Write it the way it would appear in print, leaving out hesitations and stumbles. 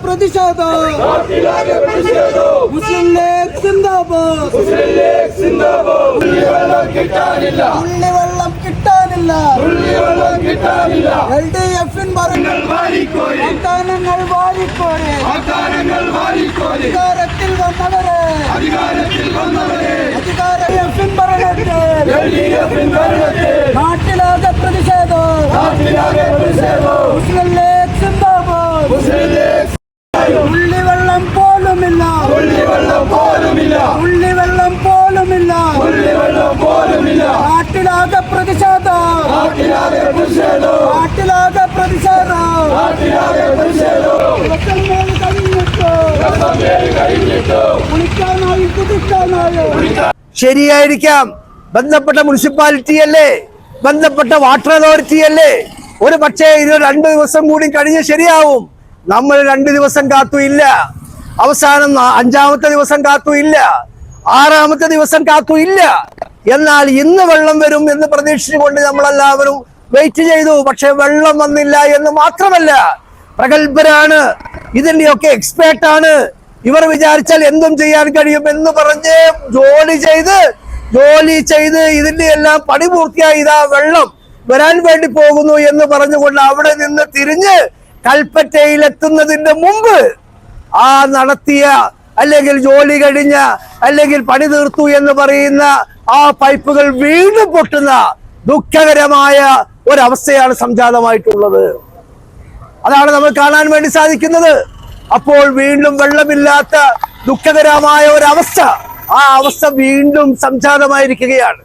പ്രതിഷേധം നാട്ടിലാകെ പ്രതിഷേധം മുസ്ലിം ലീഗ് സിന്ദാബാദ് ഉള്ളിവെള്ളം കിട്ടാനില്ല LDF-ൻ വാഗ്ദാനങ്ങൾ വാരിക്കോരി അധികാരത്തിൽ വന്നവരെ LDF-ൻ ഭരണത്തിൽ നാട്ടിലാകെ പ്രതിഷേധം മുസ്ലിം ലീഗ് സിന്ദാബാദ് ഉള്ളിവെള്ളം പോലുമില്ല നാട്ടിലാകെ പ്രതിഷേധം ശരിയായിരിക്കാം, ബന്ധപ്പെട്ട മുനിസിപ്പാലിറ്റി അല്ലേ, ബന്ധപ്പെട്ട വാട്ടർ അതോറിറ്റി അല്ലേ. ഒരു പക്ഷേ ഇത് 2 ദിവസം കൂടി കഴിഞ്ഞ് ശരിയാവും. നമ്മൾ 2 ദിവസം കാത്തു ഇല്ല, അവസാനം 5-ാമത്തെ ദിവസം കാത്തു ഇല്ല, 6-ാമത്തെ ദിവസം കാത്തു ഇല്ല. എന്നാൽ ഇന്ന് വെള്ളം വരും എന്ന് പ്രതീക്ഷിച്ചുകൊണ്ട് നമ്മളെല്ലാവരും വെയിറ്റ് ചെയ്തു. പക്ഷെ വെള്ളം വന്നില്ല എന്ന് മാത്രമല്ല, പ്രഗത്ഭരാണ്, ഇതിന്റെയൊക്കെ എക്സ്പേർട്ടാണ്, ഇവർ വിചാരിച്ചാൽ എന്തും ചെയ്യാൻ കഴിയും എന്ന് പറഞ്ഞ് ജോലി ചെയ്ത് ഇതിന്റെ എല്ലാം പണി പൂർത്തിയായി ഇതാ വെള്ളം വരാൻ വേണ്ടി പോകുന്നു എന്ന് പറഞ്ഞുകൊണ്ട് അവിടെ നിന്ന് തിരിഞ്ഞ് കൽപ്പറ്റയിലെത്തുന്നതിന്റെ മുമ്പ് ആ നടത്തിയ അല്ലെങ്കിൽ ജോലി കഴിഞ്ഞ അല്ലെങ്കിൽ പണി തീർത്തു എന്ന് പറയുന്ന ആ പൈപ്പുകൾ വീണ്ടും പൊട്ടുന്ന ദുഃഖകരമായ ഒരവസ്ഥയാണ് സംജാതമായിട്ടുള്ളത്. അതാണ് നമ്മൾ കാണാൻ വേണ്ടി സാധിക്കുന്നത്. അപ്പോൾ വീണ്ടും വെള്ളമില്ലാത്ത ദുഃഖകരമായ ഒരവസ്ഥ, ആ അവസ്ഥ വീണ്ടും സംജാതമായിരിക്കുകയാണ്.